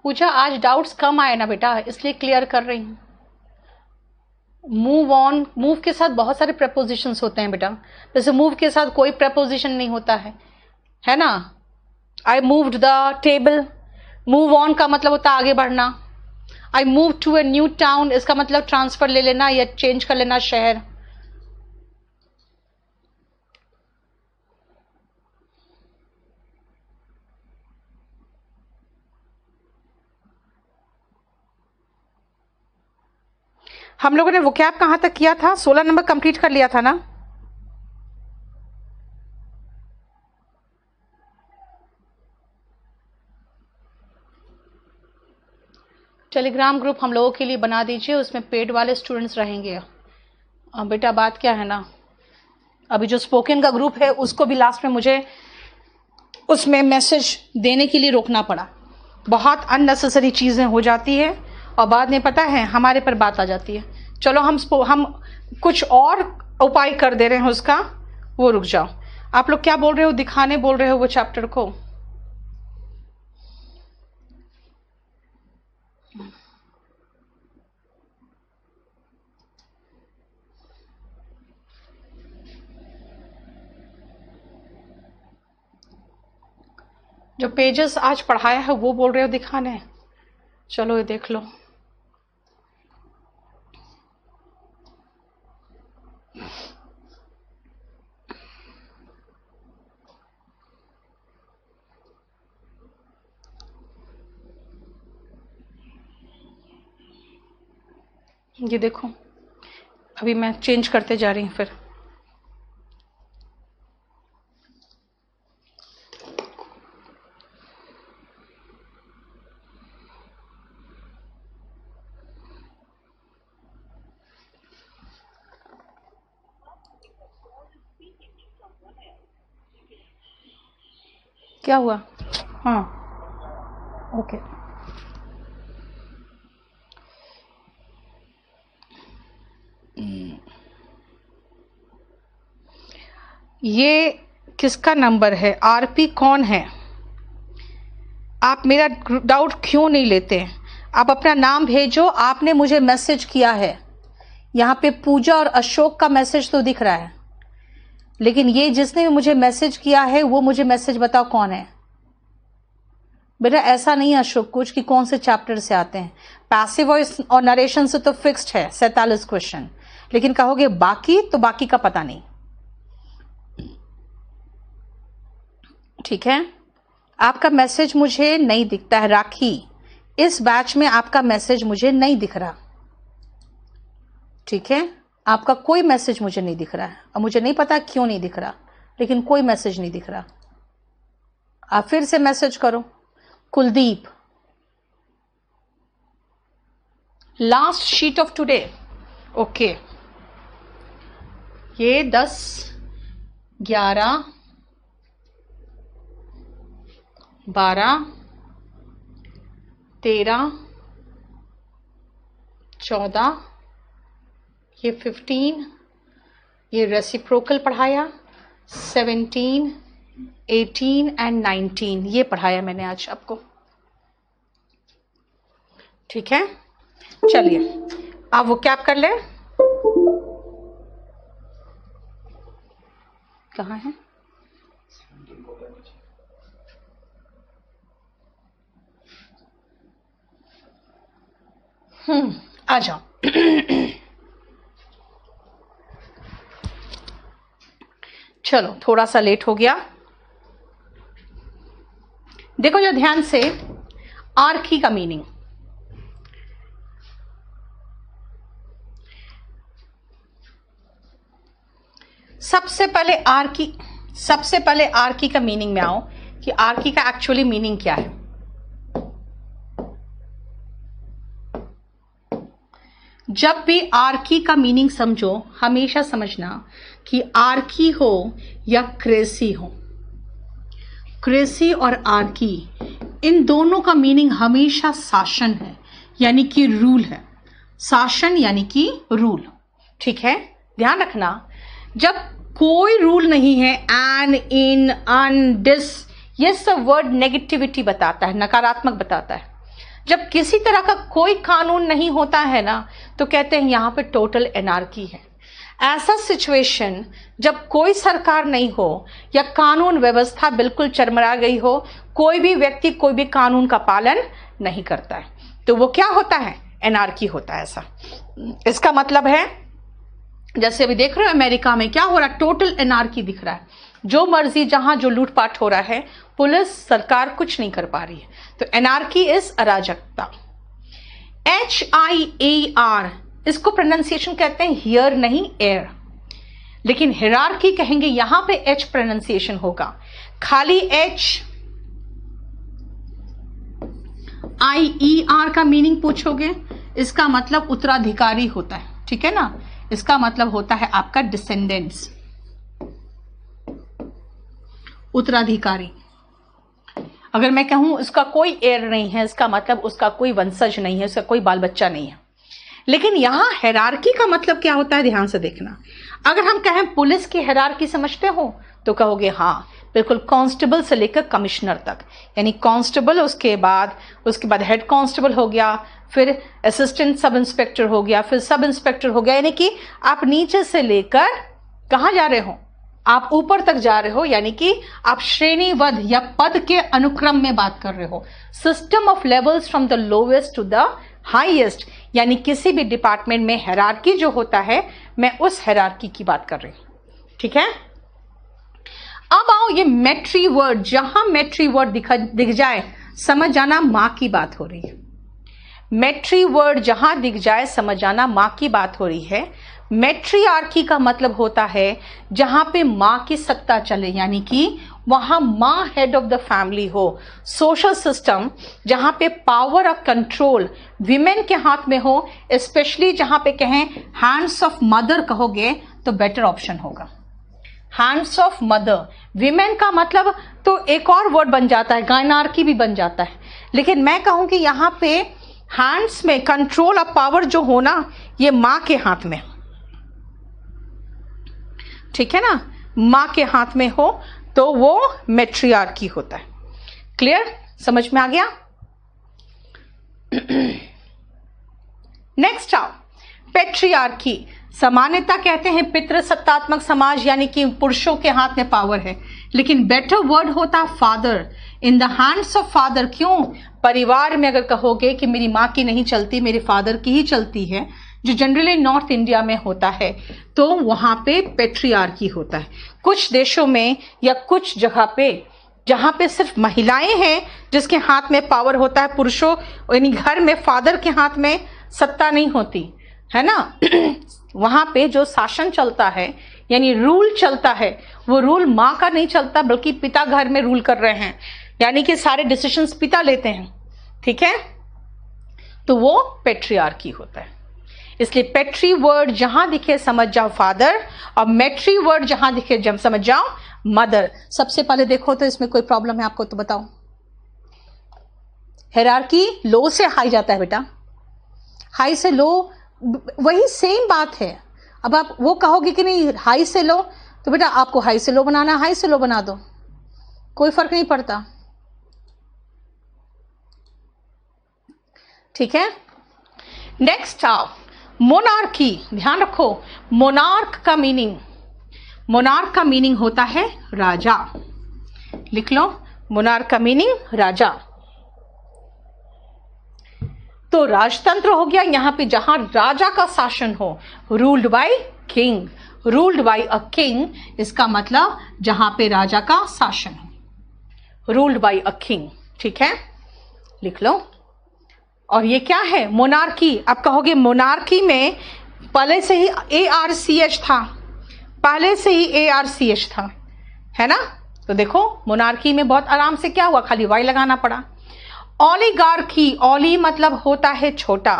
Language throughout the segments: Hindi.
पूजा आज डाउट्स कम आए ना बेटा, इसलिए क्लियर कर रही हूँ। मूव ऑन, मूव के साथ बहुत सारे प्रपोजिशंस होते हैं बेटा, जैसे मूव के साथ कोई प्रपोजिशन नहीं होता है ना। I moved the table, move on का मतलब होता है आगे बढ़ना। I move to a new town, इसका मतलब ट्रांसफर ले लेना या चेंज कर लेना शहर। हम लोगों ने वोकैब कहां तक किया था? 16 नंबर कंप्लीट कर लिया था ना। टेलीग्राम ग्रुप हम लोगों के लिए बना दीजिए, उसमें पेड वाले स्टूडेंट्स रहेंगे। बेटा बात क्या है ना, अभी जो स्पोकन का ग्रुप है उसको भी लास्ट में मुझे उसमें मैसेज देने के लिए रोकना पड़ा। बहुत अननेसेसरी चीज़ें हो जाती है और बाद में पता है हमारे पर बात आ जाती है। चलो हम कुछ और उपाय कर दे रहे हैं उसका, वो रुक जाओ। आप लोग क्या बोल रहे हो, दिखाने बोल रहे हो वो चैप्टर को? जो पेजेस आज पढ़ाया है वो बोल रहे हो दिखाने? चलो ये देख लो। ये देखो, अभी मैं चेंज करते जा रही हूँ फिर। क्या हुआ? हाँ ओके। ये किसका नंबर है? आरपी कौन है? आप मेरा डाउट क्यों नहीं लेते? आप अपना नाम भेजो। आपने मुझे मैसेज किया है, यहाँ पे पूजा और अशोक का मैसेज तो दिख रहा है, लेकिन ये जिसने भी मुझे मैसेज किया है वो मुझे मैसेज बताओ कौन है। बेटा ऐसा नहीं है अशोक कुछ कि कौन से चैप्टर से आते हैं। पैसिव वॉइस और नरेशन से तो फिक्स्ड है 47 क्वेश्चन, लेकिन कहोगे बाकी, तो बाकी का पता नहीं। ठीक है, आपका मैसेज मुझे नहीं दिखता है राखी, इस बैच में आपका मैसेज मुझे नहीं दिख रहा। ठीक है, आपका कोई मैसेज मुझे नहीं दिख रहा है और मुझे नहीं पता क्यों नहीं दिख रहा, लेकिन कोई मैसेज नहीं दिख रहा। आप फिर से मैसेज करो। Kuldeep, last sheet of today. Okay, ये 10, 11, 12, 13, 14, ये 15, ये रेसिप्रोकल पढ़ाया, 17, 18 एंड 19 ये पढ़ाया मैंने आज आपको। ठीक है, चलिए आप वो क्या कर ले। कहाँ है? आ जाओ। चलो थोड़ा सा लेट हो गया। देखो जो ध्यान से, आर्की का मीनिंग। सबसे पहले आर्की का मीनिंग में आओ कि आर्की का एक्चुअली मीनिंग क्या है। जब भी आर्की का मीनिंग समझो, हमेशा समझना कि आर्की हो या क्रेसी हो, क्रेसी और आर्की इन दोनों का मीनिंग हमेशा शासन है, यानी कि रूल है। शासन यानी कि रूल। ठीक है, ध्यान रखना, जब कोई रूल नहीं है, एन, इन, अन, डिस, ये सब वर्ड नेगेटिविटी बताता है, नकारात्मक बताता है। जब किसी तरह का कोई कानून नहीं होता है ना, तो कहते हैं यहाँ पे टोटल एनार्की है। ऐसा सिचुएशन जब कोई सरकार नहीं हो या कानून व्यवस्था बिल्कुल चरमरा गई हो, कोई भी व्यक्ति कोई भी कानून का पालन नहीं करता है, तो वो क्या होता है? एनार्की होता है। ऐसा इसका मतलब है, जैसे अभी देख रहे हो अमेरिका में क्या हो रहा है, टोटल एनार्की दिख रहा है। जो मर्जी जहां जो लूटपाट हो रहा है, पुलिस सरकार कुछ नहीं कर पा रही है। तो एनार्की इज अराजकता। HIAR इसको प्रोनाउंसिएशन कहते हैं हियर नहीं एयर, लेकिन हिरार्की कहेंगे, यहां पे H प्रोनाउंसिएशन होगा। खाली HIER का मीनिंग पूछोगे, इसका मतलब उत्तराधिकारी होता है, ठीक है ना। इसका मतलब होता है आपका डिसेंडेंट्स, उत्तराधिकारी। अगर मैं कहूं उसका कोई एयर नहीं है, इसका मतलब उसका कोई वंशज नहीं है, उसका कोई बाल बच्चा नहीं है। लेकिन यहां हायरार्की का मतलब क्या होता है, ध्यान से देखना। अगर हम कहें पुलिस की हायरार्की समझते हो, तो कहोगे हाँ बिल्कुल, कांस्टेबल से लेकर कमिश्नर तक, यानी कांस्टेबल, उसके बाद हेड कांस्टेबल हो गया, फिर असिस्टेंट सब इंस्पेक्टर हो गया, फिर सब इंस्पेक्टर हो गया, यानी कि आप नीचे से लेकर कहां जा रहे हो, आप ऊपर तक जा रहे हो, यानी कि आप श्रेणीबद्ध या पद के अनुक्रम में बात कर रहे हो। System of levels from the lowest to the highest, यानी किसी भी डिपार्टमेंट में हायरार्की जो होता है, मैं उस हायरार्की की बात कर रही हूं, ठीक है। अब आओ ये मेट्री वर्ड, जहां मेट्री वर्ड दिख जाए समझ जाना मां की बात हो रही है। मेट्री वर्ड जहां दिख जाए समझ जाना मां की बात हो रही है। मेट्रियार्की का मतलब होता है जहां पे मां की सत्ता चले, यानी कि वहां मां हेड ऑफ द फैमिली हो। सोशल सिस्टम जहां पे पावर ऑफ कंट्रोल विमेन के हाथ में हो, स्पेशली जहां पे कहें हैंड्स ऑफ मदर कहोगे तो बेटर ऑप्शन होगा। हैंड्स ऑफ मदर, विमेन का मतलब तो एक और वर्ड बन जाता है, गायनार्की भी बन जाता है, लेकिन मैं कहूं कि यहां पे हैंड्स में कंट्रोल ऑफ पावर जो हो ना, ये मां के हाथ में, ठीक है ना, मां के हाथ में हो तो वो मेट्रियार्की होता है। क्लियर, समझ में आ गया। नेक्स्ट आओ, पेट्रियार्की। सामान्यता कहते हैं पितृसत्तात्मक समाज, यानी कि पुरुषों के हाथ में पावर है, लेकिन बेटर वर्ड होता father, in the hands of father. क्यों? परिवार में अगर कहोगे कि मेरी माँ की नहीं चलती, मेरे फादर की ही चलती है, जो जनरली नॉर्थ इंडिया में होता है, तो वहां पे पेट्रियार्की होता है। कुछ देशों में या कुछ जगह पे जहां पे सिर्फ महिलाएं हैं जिसके हाथ में पावर होता है, पुरुषों यानी घर में फादर के हाथ में सत्ता नहीं होती है ना, वहां पे जो शासन चलता है यानी रूल चलता है, वो रूल माँ का नहीं चलता, बल्कि पिता घर में रूल कर रहे हैं, यानी कि सारे डिसीजंस पिता लेते हैं, ठीक है, तो वो पेट्रियार्की होता है। इसलिए पेट्री वर्ड जहां दिखे समझ जाओ फादर, और मेट्री वर्ड जहां दिखे जब समझ जाओ मदर। सबसे पहले देखो तो इसमें कोई प्रॉब्लम है आपको तो बताओ। हायरार्की लो से हाई जाता है बेटा, हाई से लो, वही सेम बात है। अब आप वो कहोगे कि नहीं हाई से लो, तो बेटा आपको हाई से लो बनाना, हाई से लो बना दो, कोई फर्क नहीं पड़ता, ठीक है। नेक्स्ट आओ, मोनार्की। ध्यान रखो, मोनार्क का मीनिंग होता है राजा। लिख लो, मोनार्क का मीनिंग राजा। तो राजतंत्र हो गया यहां पे जहां राजा का शासन हो, ruled by king, ruled by a king, इसका मतलब जहां पे राजा का शासन हो, रूल्ड बाय अ किंग, ठीक है, लिख लो। और ये क्या है? मोनार्की। आप कहोगे मोनार्की में पहले से ही ARCH था, पहले से ही ARCH था, है ना, तो देखो मोनार्की में बहुत आराम से क्या हुआ, खाली वाई लगाना पड़ा। ओलिगार्की, ओली मतलब होता है छोटा,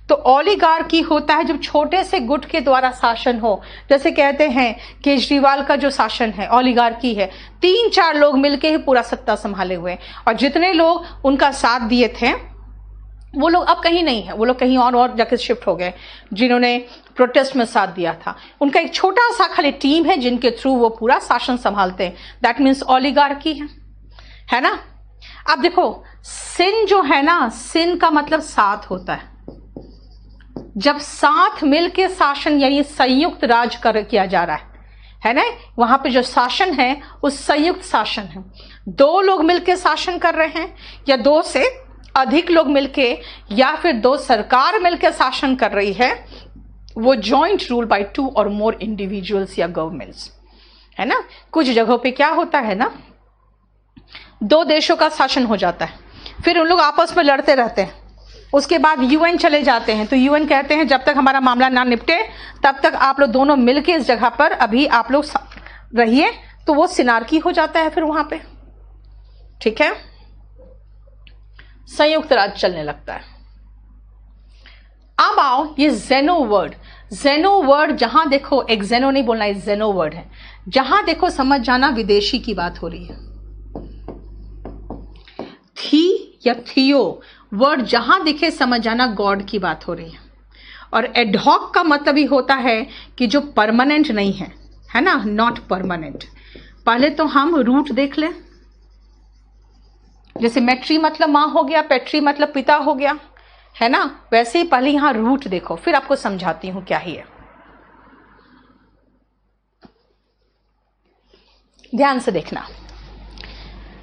तो ओलिगार्की होता है जब छोटे से गुट के द्वारा शासन हो, जैसे कहते हैं केजरीवाल का जो शासन है ओलिगार्की है, 3-4 लोग मिलके ही पूरा सत्ता संभाले हुए, और जितने लोग उनका साथ दिए थे वो लोग अब कहीं नहीं है, वो लोग कहीं और जाके शिफ्ट हो गए, जिन्होंने प्रोटेस्ट में साथ दिया था। उनका एक छोटा सा खाली टीम है जिनके थ्रू वो पूरा शासन संभालते हैं, दैट मीन्स ओलिगार्की है ना। अब देखो, सिन जो है ना, सिन का मतलब साथ होता है। जब साथ मिलके शासन यानी संयुक्त राज किया जा रहा है ना, वहां पे जो शासन है वो संयुक्त शासन है। दो लोग मिलके शासन कर रहे हैं या दो से अधिक लोग मिलके या फिर दो सरकार मिलके शासन कर रही है, वो जॉइंट रूल बाय 2 और मोर इंडिविजुअल्स या गवर्नमेंट्स, है ना। कुछ जगहों पे क्या होता है ना, दो देशों का शासन हो जाता है, फिर उन लोग आपस में लड़ते रहते हैं, उसके बाद यूएन चले जाते हैं, तो यूएन कहते हैं जब तक हमारा मामला ना निपटे तब तक आप लोग दोनों मिलके इस जगह पर अभी आप लोग रहिए, तो वो सिनारकी हो जाता है फिर वहां पे, ठीक है, संयुक्त राज्य चलने लगता है। अब आओ ये जेनो वर्ड, जेनो वर्ड जहां देखो, एक जेनो नहीं बोलना, ये जेनो वर्ड है, जहां देखो समझ जाना विदेशी की बात हो रही है। थी या थियो वर्ड जहां दिखे समझ जाना गॉड की बात हो रही है। और एडहॉक का मतलब ही होता है कि जो परमानेंट नहीं है ना, नॉट परमानेंट। पहले तो हम रूट देख लें, जैसे मैट्री मतलब मां हो गया, पेट्री मतलब पिता हो गया, है ना, वैसे ही पहले यहां रूट देखो, फिर आपको समझाती हूं क्या ही है। ध्यान से देखना,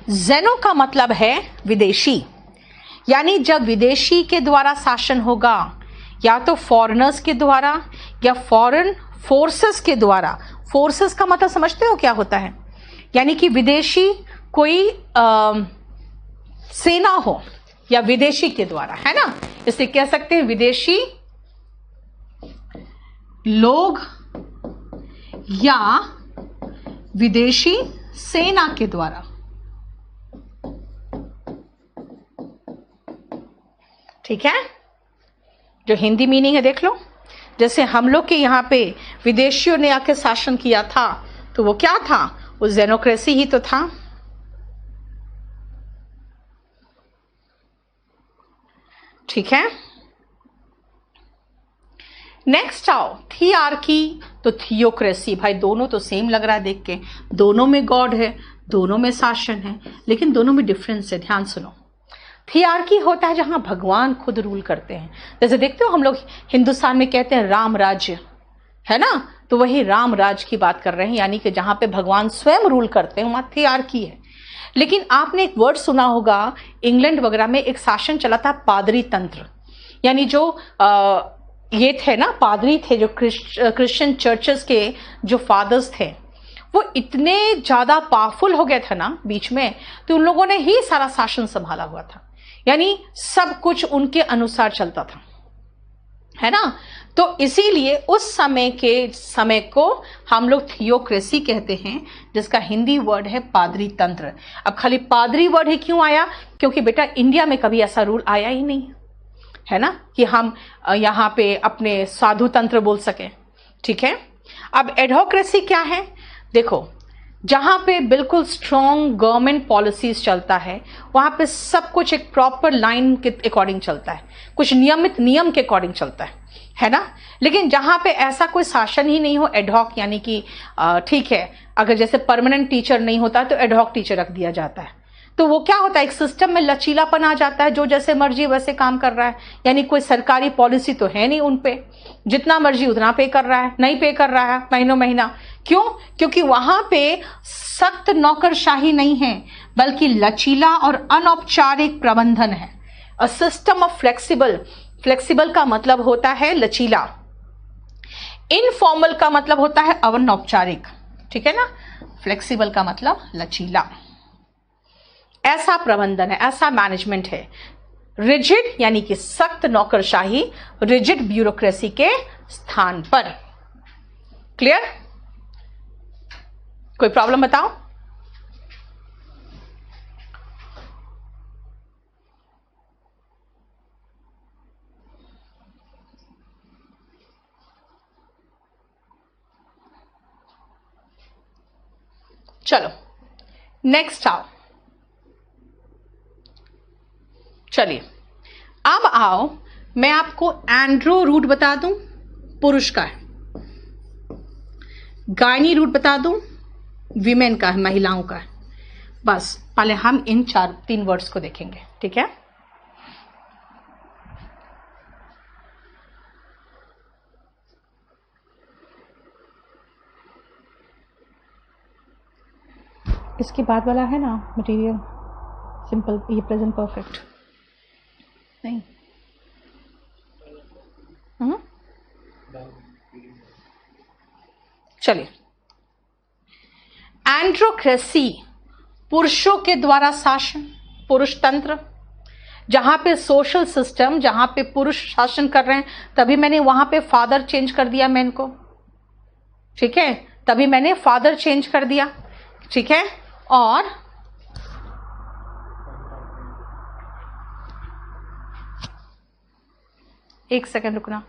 जेनो का मतलब है विदेशी, यानी जब विदेशी के द्वारा शासन होगा, या तो फॉरेनर्स के द्वारा या फॉरेन फोर्सेस के द्वारा। फोर्सेस का मतलब समझते हो क्या होता है, यानी कि विदेशी कोई सेना हो या विदेशी के द्वारा, है ना, इसे कह सकते हैं विदेशी लोग या विदेशी सेना के द्वारा, ठीक है। जो हिंदी मीनिंग है देख लो, जैसे हम लोग के यहाँ पे विदेशियों ने आके शासन किया था, तो वो क्या था, वो जेनोक्रेसी ही तो था। ठीक है, नेक्स्ट आओ थियार्की, तो थियोक्रेसी, भाई दोनों तो सेम लग रहा है देख के, दोनों में गॉड है, दोनों में शासन है, लेकिन दोनों में डिफरेंस है। ध्यान सुनो, थियार्की होता है जहां भगवान खुद रूल करते हैं, जैसे देखते हो हम लोग हिंदुस्तान में कहते हैं राम राज्य, है ना, तो वही राम राज्य की बात कर रहे हैं, यानी कि जहां पे भगवान स्वयं रूल करते हैं वहां थियार्की है। लेकिन आपने एक वर्ड सुना होगा, इंग्लैंड वगैरह में एक शासन चला था पादरी तंत्र, यानी जो ये थे ना, पादरी थे, जो क्रिश्चियन चर्चेस के जो फादर्स थे, वो इतने ज्यादा पावरफुल हो गए थे ना बीच में, तो उन लोगों ने ही सारा शासन संभाला हुआ था, यानी सब कुछ उनके अनुसार चलता था, है ना। तो इसीलिए उस समय को हम लोग थियोक्रेसी कहते हैं, जिसका हिंदी वर्ड है पादरी तंत्र। अब खाली पादरी वर्ड ही क्यों आया, क्योंकि बेटा इंडिया में कभी ऐसा रूल आया ही नहीं, है ना, कि हम यहाँ पे अपने साधु तंत्र बोल सके, ठीक है। अब एडहोक्रेसी क्या है, देखो जहां पे बिल्कुल स्ट्रॉन्ग गवर्नमेंट पॉलिसीज चलता है, वहां पे सब कुछ एक प्रॉपर लाइन के अकॉर्डिंग चलता है, कुछ नियमित नियम के अकॉर्डिंग चलता है ना। लेकिन जहां पे ऐसा कोई शासन ही नहीं हो, एडहॉक, यानी कि ठीक है, अगर जैसे परमानेंट टीचर नहीं होता तो एडहॉक टीचर रख दिया जाता है, तो वो क्या होता है, एक सिस्टम में लचीलापन आ जाता है, जो जैसे मर्जी वैसे काम कर रहा है, यानी कोई सरकारी पॉलिसी तो है नहीं उन पे, जितना मर्जी उतना पे कर रहा है, नहीं पे कर रहा है महीनों महीना। क्यों, क्योंकि वहां पे सख्त नौकरशाही नहीं है, बल्कि लचीला और अनौपचारिक प्रबंधन है। A system of flexible, flexible का मतलब होता है लचीला, इनफॉर्मल का मतलब होता है अनौपचारिक, ठीक है ना, फ्लेक्सिबल का मतलब लचीला, ऐसा प्रबंधन है, ऐसा मैनेजमेंट है। रिजिड यानी कि सख्त नौकरशाही, रिजिड ब्यूरोक्रेसी के स्थान पर। क्लियर, कोई प्रॉब्लम बताओ। चलो नेक्स्ट आओ, चलिए अब आओ, मैं आपको एंड्रो रूट बता दूं, पुरुष का है, गायनी रूट बता दूं, विमेन का है, महिलाओं का है, बस पहले हम इन 3 वर्ड्स को देखेंगे, ठीक है। इसके बाद वाला है ना मटेरियल सिंपल, ये प्रेजेंट परफेक्ट नहीं। चलिए, एंड्रोक्रेसी पुरुषों के द्वारा शासन, पुरुष तंत्र, जहां पे सोशल सिस्टम, जहां पे पुरुष शासन कर रहे हैं, तभी मैंने वहां पे फादर चेंज कर दिया मैन को, ठीक है, तभी मैंने फादर चेंज कर दिया, ठीक है। और एक सेकंड रुकना,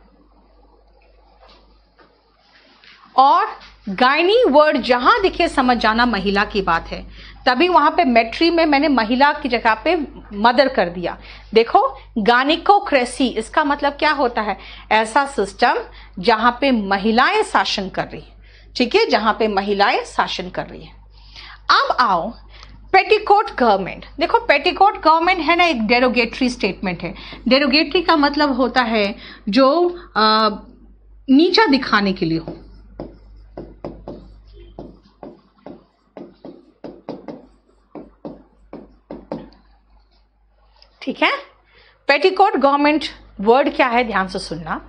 और गायनी वर्ड जहां दिखे समझ जाना महिला की बात है, तभी वहां पे मैट्री में मैंने महिला की जगह पे मदर कर दिया। देखो, गायनिकोक्रेसी इसका मतलब क्या होता है? ऐसा सिस्टम जहां पे महिलाएं शासन कर रही है, ठीक है, जहां पे महिलाएं शासन कर रही है। अब आओ पेटिकोट गवर्नमेंट। देखो, पेटिकोट गवर्नमेंट है ना, एक डेरोगेटरी स्टेटमेंट है। डेरोगेटरी का मतलब होता है जो नीचा दिखाने के लिए हो, ठीक है। पेटिकोट गवर्नमेंट वर्ड क्या है, ध्यान से सुनना।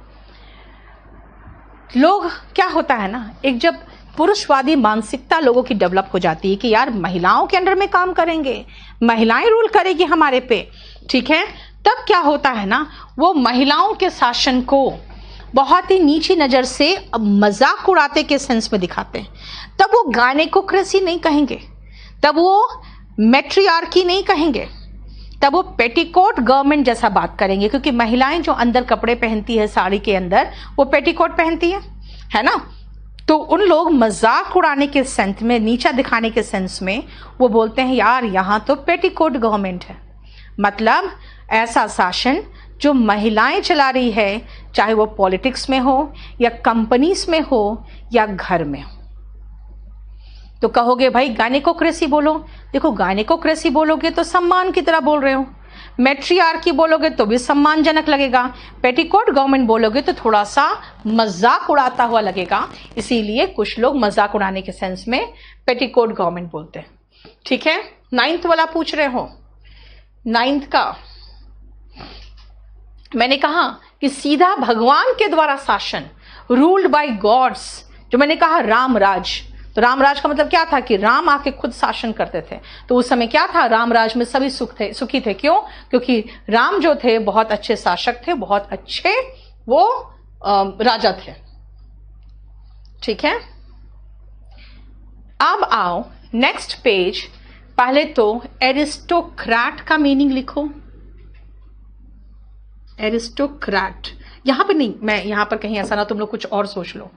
लोग क्या होता है ना, एक जब पुरुषवादी मानसिकता लोगों की डेवलप हो जाती है कि यार महिलाओं के अंडर में काम करेंगे, महिलाएं रूल करेगी हमारे पे, ठीक है, तब क्या होता है ना, वो महिलाओं के शासन को बहुत ही नीची नजर से मजाक उड़ाते के सेंस में दिखाते हैं। तब वो गायनिकोक्रेसी नहीं कहेंगे, तब वो मैट्रियार्की नहीं कहेंगे, तब वो पेटिकोट गवर्नमेंट जैसा बात करेंगे, क्योंकि महिलाएं जो अंदर कपड़े पहनती है साड़ी के अंदर, वो पेटिकोट पहनती है ना। तो उन लोग मजाक उड़ाने के सेंस में, नीचा दिखाने के सेंस में वो बोलते हैं यार यहाँ तो पेटिकोट गवर्नमेंट है, मतलब ऐसा शासन जो महिलाएं चला रही है, चाहे वो पॉलिटिक्स में हो या कंपनीज में हो या घर में हो। तो कहोगे भाई गायनिकोक्रेसी बोलो, देखो गायनिकोक्रेसी बोलोगे तो सम्मान की तरह बोल रहे हो, मैट्रियार्की बोलोगे तो भी सम्मानजनक लगेगा, पेटिकोट गवर्नमेंट बोलोगे तो थोड़ा सा मजाक उड़ाता हुआ लगेगा, इसीलिए कुछ लोग मजाक उड़ाने के सेंस में पेटिकोट गवर्नमेंट बोलते हैं, ठीक है। 9th वाला पूछ रहे हो, 9th का मैंने कहा कि सीधा भगवान के द्वारा शासन, रूल्ड बाय गॉड्स, जो मैंने कहा रामराज। तो रामराज का मतलब क्या था कि राम आके खुद शासन करते थे। तो उस समय क्या था, रामराज में सभी सुखी थे। क्यों? क्योंकि राम जो थे बहुत अच्छे शासक थे, बहुत अच्छे वो राजा थे, ठीक है। अब आओ नेक्स्ट पेज, पहले तो एरिस्टोक्रेट का मीनिंग लिखो। एरिस्टोक्रेट यहां पे नहीं, मैं यहां पर कहीं ऐसा ना तुम लोग कुछ और सोच लो,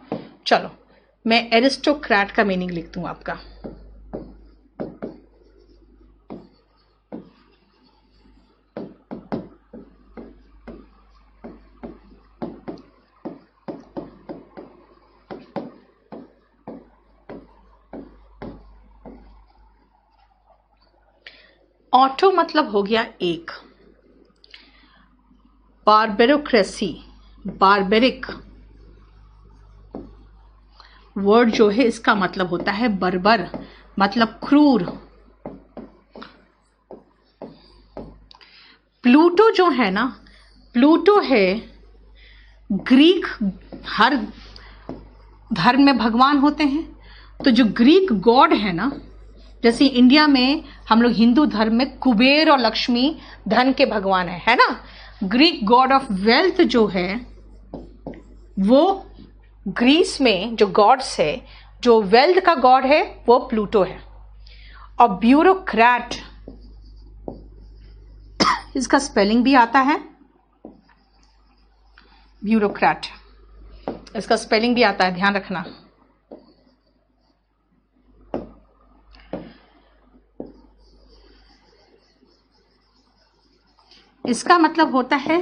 चलो मैं एरिस्टोक्रेट का मीनिंग लिख दूं आपका। ऑटो मतलब हो गया एक, बारबेरोक्रेसी, बारबेरिक वर्ड जो है इसका मतलब होता है बर्बर, मतलब क्रूर। प्लूटो जो है ना, प्लूटो है ग्रीक, हर धर्म में भगवान होते हैं, तो जो ग्रीक गॉड है ना, जैसे इंडिया में हम लोग हिंदू धर्म में कुबेर और लक्ष्मी धन के भगवान है ना। ग्रीक गॉड ऑफ वेल्थ जो है वो ग्रीस में जो गॉड्स है, जो वेल्थ का गॉड है वो प्लूटो है। और ब्यूरोक्रेट इसका स्पेलिंग भी आता है, ब्यूरोक्रेट इसका स्पेलिंग भी आता है, ध्यान रखना। इसका मतलब होता है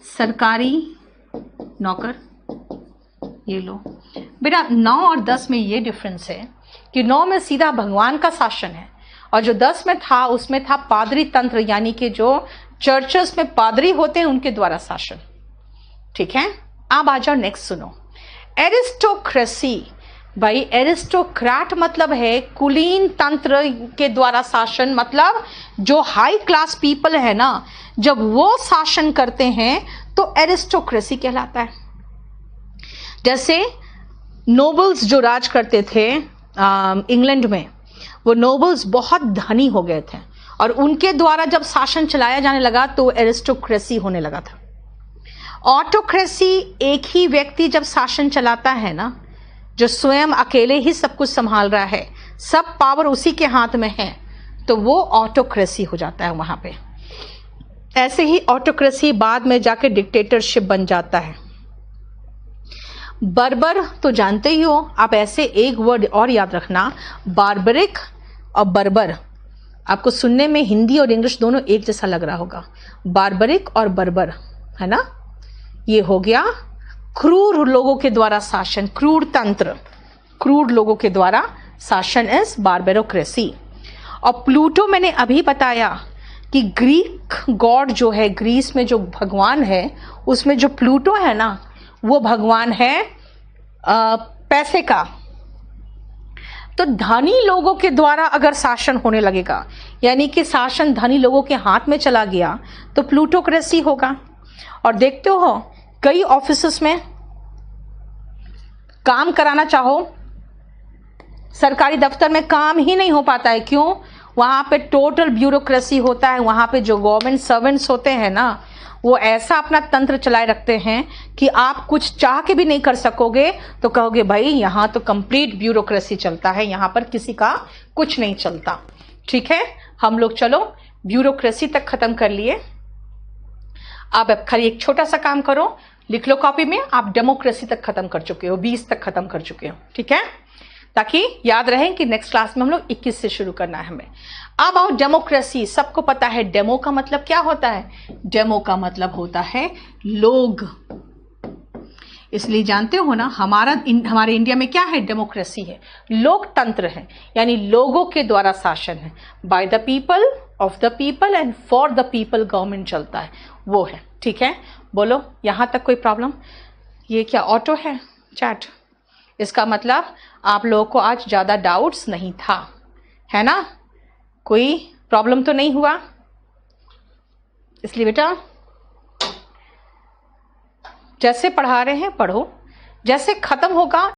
सरकारी नौकर। ये लो बेटा, 9 और 10 में ये डिफरेंस है कि 9 में सीधा भगवान का शासन है और जो 10 में था उसमें था पादरी तंत्र, यानी कि जो चर्चेस में पादरी होते हैं उनके द्वारा शासन। ठीक है, अब आ जाओ नेक्स्ट सुनो। एरिस्टोक्रेसी, भाई एरिस्टोक्रेट मतलब है कुलीन तंत्र के द्वारा शासन, मतलब जो हाई क्लास पीपल है ना, जब वो शासन करते हैं तो एरिस्टोक्रेसी कहलाता है। जैसे नोबल्स जो राज करते थे इंग्लैंड में, वो नोबल्स बहुत धनी हो गए थे और उनके द्वारा जब शासन चलाया जाने लगा तो एरिस्टोक्रेसी होने लगा था। ऑटोक्रेसी, एक ही व्यक्ति जब शासन चलाता है ना, जो स्वयं अकेले ही सब कुछ संभाल रहा है, सब पावर उसी के हाथ में है, तो वो ऑटोक्रेसी हो जाता है वहां पे। ऐसे ही ऑटोक्रेसी बाद में जाके डिक्टेटरशिप बन जाता है। बर्बर तो जानते ही हो आप, ऐसे एक वर्ड और याद रखना, बार्बरिक और बर्बर, आपको सुनने में हिंदी और इंग्लिश दोनों एक जैसा लग रहा होगा, बार्बरिक और बर्बर, है ना। ये हो गया क्रूर लोगों के द्वारा शासन, क्रूर तंत्र, क्रूर लोगों के द्वारा शासन इज बार्बेरोक्रेसी। और प्लूटो मैंने अभी बताया कि ग्रीक गॉड जो है, ग्रीस में जो भगवान है उसमें जो प्लूटो है ना, वो भगवान है पैसे का। तो धनी लोगों के द्वारा अगर शासन होने लगेगा, यानी कि शासन धनी लोगों के हाथ में चला गया, तो प्लूटोक्रेसी होगा। और देखते हो कई ऑफिसेस में काम कराना चाहो, सरकारी दफ्तर में काम ही नहीं हो पाता है। क्यों? वहां पे टोटल ब्यूरोक्रेसी होता है। वहां पे जो गवर्नमेंट सर्वेंट्स होते हैं ना, वो ऐसा अपना तंत्र चलाए रखते हैं कि आप कुछ चाह के भी नहीं कर सकोगे, तो कहोगे भाई यहाँ तो कंप्लीट ब्यूरोक्रेसी चलता है, यहाँ पर किसी का कुछ नहीं चलता। ठीक है, हम लोग चलो ब्यूरोक्रेसी तक खत्म कर लिए। अब खाली एक छोटा सा काम करो, लिख लो कॉपी में, आप डेमोक्रेसी तक खत्म कर चुके हो, 20 तक खत्म कर चुके हो। ठीक है, ताकि याद रहे कि नेक्स्ट क्लास में हम लोग 21 से शुरू करना है हमें। अब आओ डेमोक्रेसी। सबको पता है डेमो का मतलब क्या होता है। डेमो का मतलब होता है लोग, इसलिए जानते हो ना, हमारे इंडिया में क्या है, डेमोक्रेसी है, लोकतंत्र है, यानी लोगों के द्वारा शासन है। By the people, of the people and for the people government चलता है, वो है। ठीक है, बोलो यहां तक कोई प्रॉब्लम? ये क्या ऑटो है चैट? इसका मतलब आप लोगों को आज ज्यादा डाउट्स नहीं था, है ना? कोई प्रॉब्लम तो नहीं हुआ? इसलिए बेटा जैसे पढ़ा रहे हैं पढ़ो, जैसे खत्म होगा